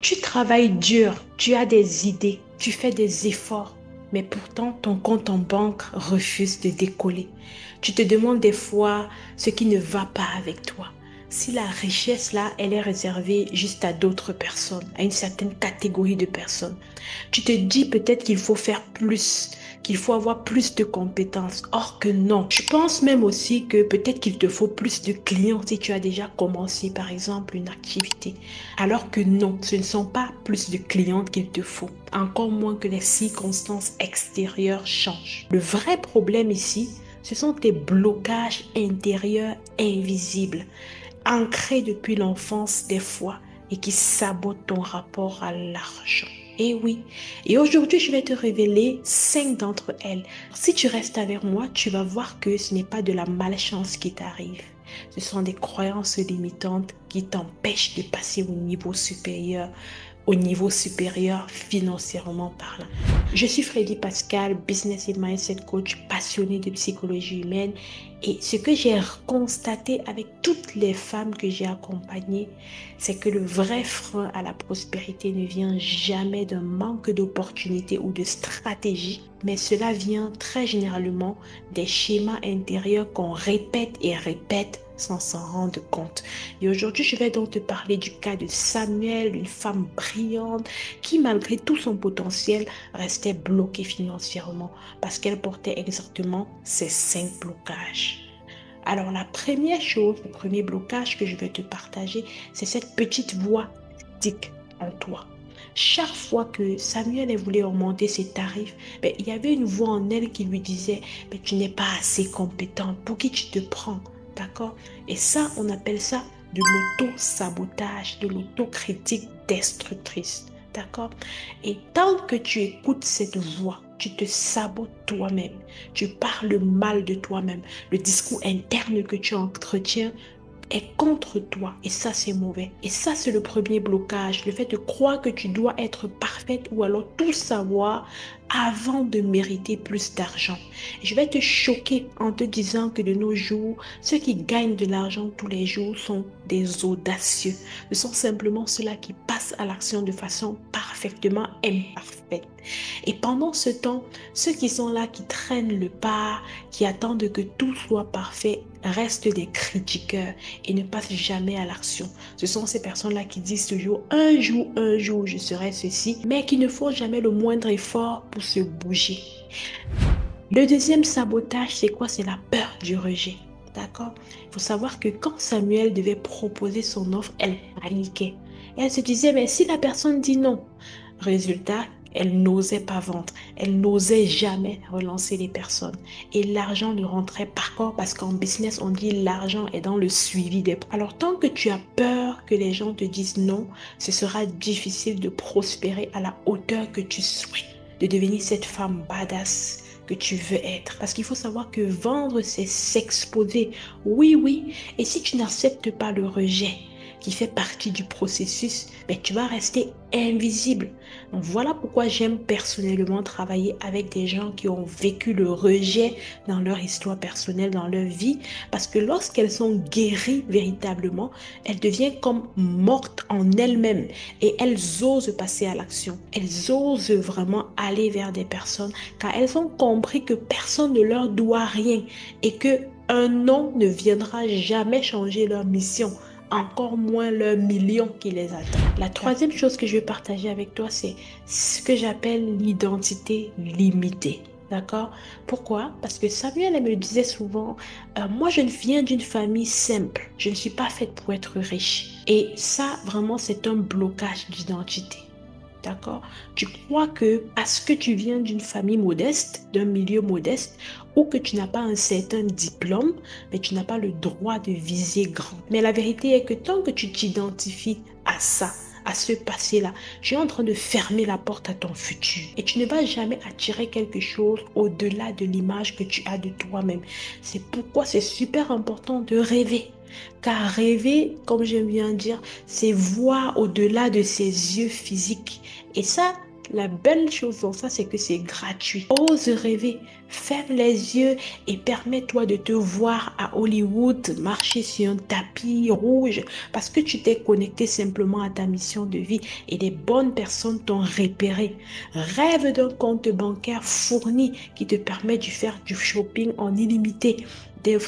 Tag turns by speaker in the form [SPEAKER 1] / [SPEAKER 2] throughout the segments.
[SPEAKER 1] Tu travailles dur, tu as des idées, tu fais des efforts, mais pourtant ton compte en banque refuse de décoller. Tu te demandes des fois ce qui ne va pas avec toi. Si la richesse là, elle est réservée juste à d'autres personnes, à une certaine catégorie de personnes. Tu te dis peut-être qu'il faut faire plus, qu'il faut avoir plus de compétences. Or que non. Je pense même aussi que peut-être qu'il te faut plus de clients si tu as déjà commencé par exemple une activité. Alors que non, ce ne sont pas plus de clients qu'il te faut. Encore moins que les circonstances extérieures changent. Le vrai problème ici, ce sont tes blocages intérieurs invisibles, ancrés depuis l'enfance des fois et qui sabotent ton rapport à l'argent. Et oui, et aujourd'hui je vais te révéler 5 d'entre elles. Si tu restes avec moi, tu vas voir que ce n'est pas de la malchance qui t'arrive. Ce sont des croyances limitantes qui t'empêchent de passer au niveau supérieur financièrement parlant. Je suis Freddy Pascal, business et mindset coach passionné de psychologie humaine et ce que j'ai constaté avec toutes les femmes que j'ai accompagnées, c'est que le vrai frein à la prospérité ne vient jamais d'un manque d'opportunités ou de stratégie, mais cela vient très généralement des schémas intérieurs qu'on répète et répète sans s'en rendre compte. Et aujourd'hui, je vais donc te parler du cas de Samuel, une femme brillante qui, malgré tout son potentiel, restait bloquée financièrement parce qu'elle portait exactement ces 5 blocages. Alors, la première chose, le premier blocage que je vais te partager, c'est cette petite voix critique en toi. Chaque fois que Samuel voulait augmenter ses tarifs, il y avait une voix en elle qui lui disait, tu n'es pas assez compétent, pour qui tu te prends, d'accord? Et ça, on appelle ça de l'auto-sabotage, de l'autocritique destructrice, d'accord? Et tant que tu écoutes cette voix, tu te sabotes toi-même, tu parles mal de toi-même, le discours interne que tu entretiens est contre toi et ça c'est mauvais. Et ça c'est le premier blocage, le fait de croire que tu dois être parfaite ou alors tout savoir avant de mériter plus d'argent. Je vais te choquer en te disant que de nos jours, ceux qui gagnent de l'argent tous les jours sont des audacieux. Ce sont simplement ceux-là qui passent à l'action de façon parfaitement imparfaite. Et pendant ce temps, ceux qui sont là, qui traînent le pas, qui attendent que tout soit parfait, restent des critiqueurs et ne passent jamais à l'action. Ce sont ces personnes-là qui disent toujours un jour, je serai ceci, mais qui ne font jamais le moindre effort pour se bouger. Le deuxième sabotage, c'est quoi? C'est la peur du rejet. D'accord? Il faut savoir que quand Samuel devait proposer son offre, elle paniquait. Et elle se disait, mais si la personne dit non, résultat, elle n'osait pas vendre. Elle n'osait jamais relancer les personnes. Et l'argent ne rentrait pas encore parce qu'en business, on dit l'argent est dans le suivi des... Alors, tant que tu as peur que les gens te disent non, ce sera difficile de prospérer à la hauteur que tu souhaites, de devenir cette femme badass que tu veux être. Parce qu'il faut savoir que vendre, c'est s'exposer. Oui, oui. Et si tu n'acceptes pas le rejet qui fait partie du processus, tu vas rester invisible. Donc voilà pourquoi j'aime personnellement travailler avec des gens qui ont vécu le rejet dans leur histoire personnelle, dans leur vie. Parce que lorsqu'elles sont guéries véritablement, elles deviennent comme mortes en elles-mêmes et elles osent passer à l'action. Elles osent vraiment aller vers des personnes car elles ont compris que personne ne leur doit rien et que un non ne viendra jamais changer leur mission, encore moins leur million qui les attend. La troisième chose que je vais partager avec toi, c'est ce que j'appelle l'identité limitée. D'accord? Pourquoi? Parce que Samuel elle me disait souvent, moi je viens d'une famille simple, je ne suis pas faite pour être riche. Et ça, vraiment, c'est un blocage d'identité. D'accord? Tu crois que parce que tu viens d'une famille modeste, d'un milieu modeste, ou que tu n'as pas un certain diplôme, mais tu n'as pas le droit de viser grand. Mais la vérité est que tant que tu t'identifies à ça, à ce passé-là, tu es en train de fermer la porte à ton futur. Et tu ne vas jamais attirer quelque chose au-delà de l'image que tu as de toi-même. C'est pourquoi c'est super important de rêver. Car rêver, comme j'aime bien dire, c'est voir au-delà de ses yeux physiques. Et ça, La belle chose dans ça, c'est que c'est gratuit. Ose rêver, ferme les yeux et permets-toi de te voir à Hollywood, marcher sur un tapis rouge parce que tu t'es connecté simplement à ta mission de vie et des bonnes personnes t'ont repéré. Rêve d'un compte bancaire fourni qui te permet de faire du shopping en illimité,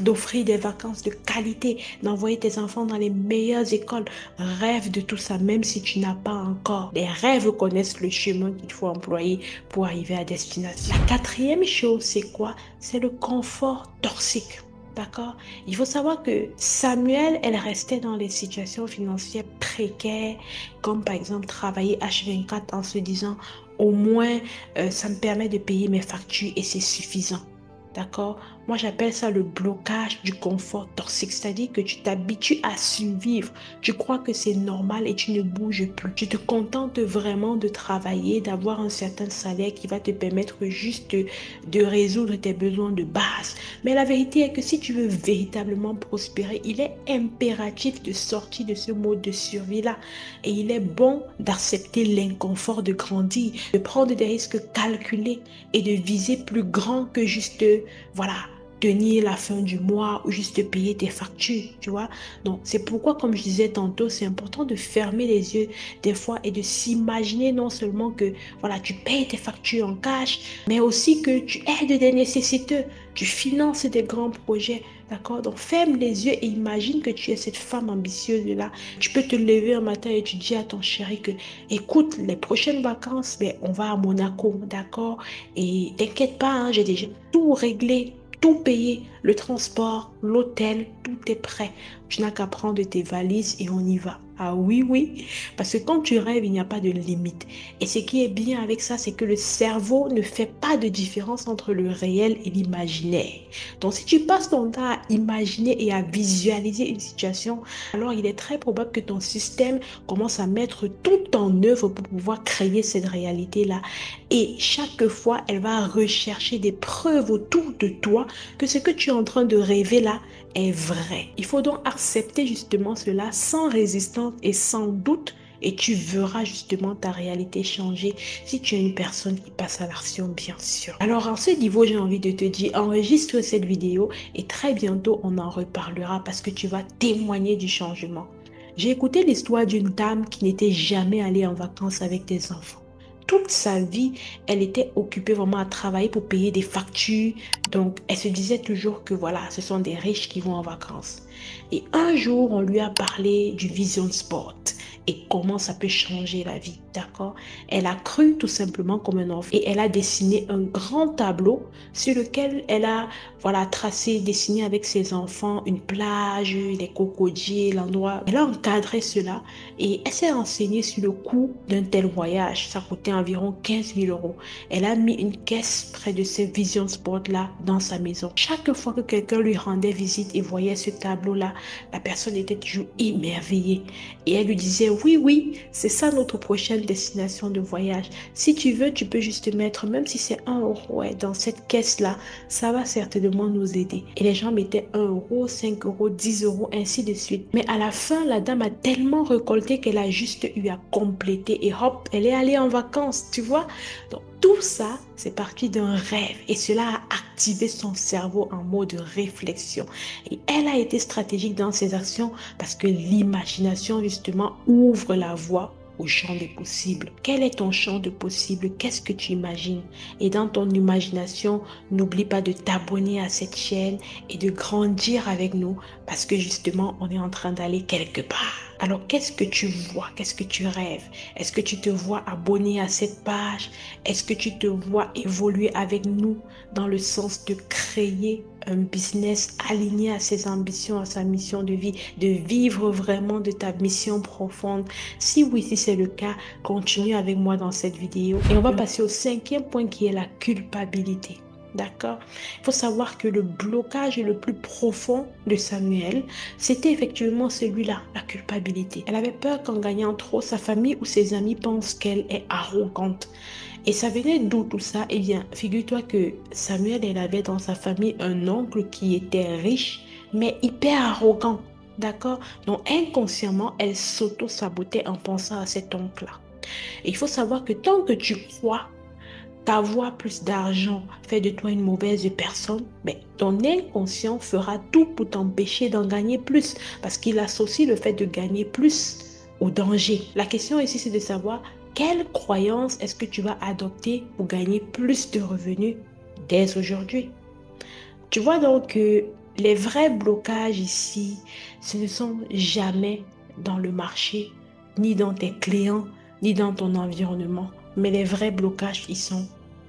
[SPEAKER 1] d'offrir des vacances de qualité, d'envoyer tes enfants dans les meilleures écoles. Rêve de tout ça, même si tu n'as pas encore. Les rêves connaissent le chemin qu'il faut employer pour arriver à destination. La quatrième chose, c'est quoi? C'est le confort toxique. D'accord? Il faut savoir que Samuel, elle restait dans les situations financières précaires, comme par exemple travailler H24 en se disant, au moins, ça me permet de payer mes factures et c'est suffisant. D'accord? Moi, j'appelle ça le blocage du confort toxique, c'est-à-dire que tu t'habitues à survivre. Tu crois que c'est normal et tu ne bouges plus. Tu te contentes vraiment de travailler, d'avoir un certain salaire qui va te permettre juste de résoudre tes besoins de base. Mais la vérité est que si tu veux véritablement prospérer, il est impératif de sortir de ce mode de survie-là. Et il est bon d'accepter l'inconfort de grandir, de prendre des risques calculés et de viser plus grand que juste, voilà, tenir la fin du mois ou juste payer tes factures, tu vois. Donc, c'est pourquoi, comme je disais tantôt, c'est important de fermer les yeux des fois et de s'imaginer non seulement que, voilà, tu payes tes factures en cash, mais aussi que tu aides des nécessiteux, tu finances des grands projets, d'accord? Donc, ferme les yeux et imagine que tu es cette femme ambitieuse-là. Tu peux te lever un matin et tu dis à ton chéri que, écoute, les prochaines vacances, ben, on va à Monaco, d'accord? Et t'inquiète pas, hein, j'ai déjà tout réglé, tout payé, le transport, l'hôtel, tout est prêt. Tu n'as qu'à prendre tes valises et on y va. Ah oui, oui, parce que quand tu rêves, il n'y a pas de limite. Et ce qui est bien avec ça, c'est que le cerveau ne fait pas de différence entre le réel et l'imaginaire. Donc, si tu passes ton temps à imaginer et à visualiser une situation, alors il est très probable que ton système commence à mettre tout en œuvre pour pouvoir créer cette réalité-là. Et chaque fois, elle va rechercher des preuves autour de toi que ce que tu es en train de rêver là est vrai. Il faut donc accepter justement cela sans résistance et sans doute et tu verras justement ta réalité changer si tu es une personne qui passe à l'action, bien sûr. Alors en ce niveau, j'ai envie de te dire, enregistre cette vidéo et très bientôt, on en reparlera parce que tu vas témoigner du changement. J'ai écouté l'histoire d'une dame qui n'était jamais allée en vacances avec des enfants. Toute sa vie, elle était occupée vraiment à travailler pour payer des factures. Donc, elle se disait toujours que voilà, ce sont des riches qui vont en vacances. Et un jour, on lui a parlé du Vision Sport et comment ça peut changer la vie, d'accord? Elle a cru tout simplement comme un enfant et elle a dessiné un grand tableau sur lequel elle a, voilà, tracé, dessiné avec ses enfants une plage, les cocotiers, l'endroit. Elle a encadré cela et elle s'est renseignée sur le coût d'un tel voyage. Ça coûtait environ 15 000 euros. Elle a mis une caisse près de ces Vision Sport-là dans sa maison. Chaque fois que quelqu'un lui rendait visite et voyait ce tableau-là, la personne était toujours émerveillée. Et elle lui disait, oui, oui, c'est ça notre prochaine destination de voyage. Si tu veux, tu peux juste mettre, même si c'est 1 euro, ouais, dans cette caisse-là, ça va certainement nous aider. Et les gens mettaient 1 euro, 5 euros, 10 euros, ainsi de suite. Mais à la fin, la dame a tellement récolté qu'elle a juste eu à compléter et hop, elle est allée en vacances, tu vois. Donc, tout ça, c'est parti d'un rêve et cela a activé son cerveau en mode réflexion. Et elle a été stratégique dans ses actions parce que l'imagination, justement, ouvre la voie au champ des possibles. Quel est ton champ de possibles? Qu'est-ce que tu imagines? Et dans ton imagination, n'oublie pas de t'abonner à cette chaîne et de grandir avec nous parce que justement, on est en train d'aller quelque part. Alors, qu'est-ce que tu vois? Qu'est-ce que tu rêves? Est-ce que tu te vois abonné à cette page? Est-ce que tu te vois évoluer avec nous dans le sens de créer un business aligné à ses ambitions, à sa mission de vie, de vivre vraiment de ta mission profonde? Si oui, si c'est le cas, continue avec moi dans cette vidéo. Et on va passer au cinquième point qui est la culpabilité. D'accord? Il faut savoir que le blocage le plus profond de Samuel, c'était effectivement celui-là, la culpabilité. Elle avait peur qu'en gagnant trop, sa famille ou ses amis pensent qu'elle est arrogante. Et ça venait d'où tout ça? Eh bien, figure-toi que Samuel, elle avait dans sa famille un oncle qui était riche, mais hyper arrogant. D'accord? Donc, inconsciemment, elle s'auto-sabotait en pensant à cet oncle-là. Et il faut savoir que tant que tu crois qu'avoir plus d'argent fait de toi une mauvaise personne, mais ton inconscient fera tout pour t'empêcher d'en gagner plus parce qu'il associe le fait de gagner plus au danger. La question ici, c'est de savoir quelle croyance est-ce que tu vas adopter pour gagner plus de revenus dès aujourd'hui. Tu vois donc que les vrais blocages ici, ce ne sont jamais dans le marché, ni dans tes clients, ni dans ton environnement. Mais les vrais blocages, ils sont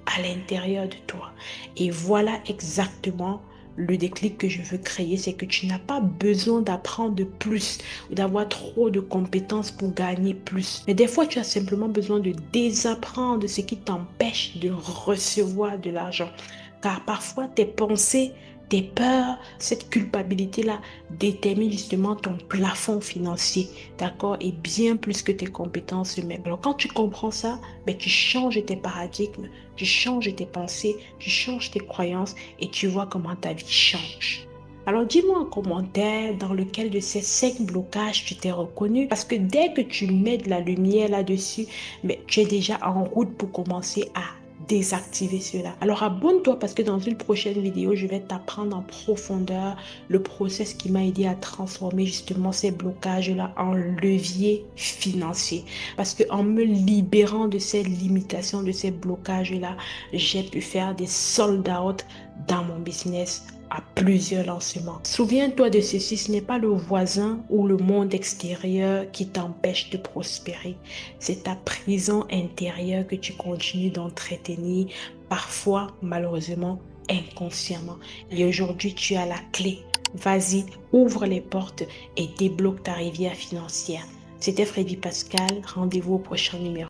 [SPEAKER 1] à l'intérieur de toi. Et voilà exactement le déclic que je veux créer, c'est que tu n'as pas besoin d'apprendre plus ou d'avoir trop de compétences pour gagner plus. Mais des fois, tu as simplement besoin de désapprendre ce qui t'empêche de recevoir de l'argent. Car parfois, tes pensées, tes peurs, cette culpabilité-là détermine justement ton plafond financier, d'accord? Et bien plus que tes compétences humaines. Alors, quand tu comprends ça, ben, tu changes tes paradigmes, tu changes tes pensées, tu changes tes croyances et tu vois comment ta vie change. Alors, dis-moi en commentaire dans lequel de ces 5 blocages tu t'es reconnu. Parce que dès que tu mets de la lumière là-dessus, mais tu es déjà en route pour commencer à désactiver cela. Alors abonne-toi parce que dans une prochaine vidéo, je vais t'apprendre en profondeur le process qui m'a aidé à transformer justement ces blocages-là en levier financier. Parce que en me libérant de ces limitations, de ces blocages-là, j'ai pu faire des sold out dans mon business à plusieurs lancements. Souviens-toi de ceci, ce n'est pas le voisin ou le monde extérieur qui t'empêche de prospérer. C'est ta prison intérieure que tu continues d'entretenir, parfois malheureusement inconsciemment. Et aujourd'hui, tu as la clé. Vas-y, ouvre les portes et débloque ta rivière financière. C'était Freddy Pascal. Rendez-vous au prochain numéro.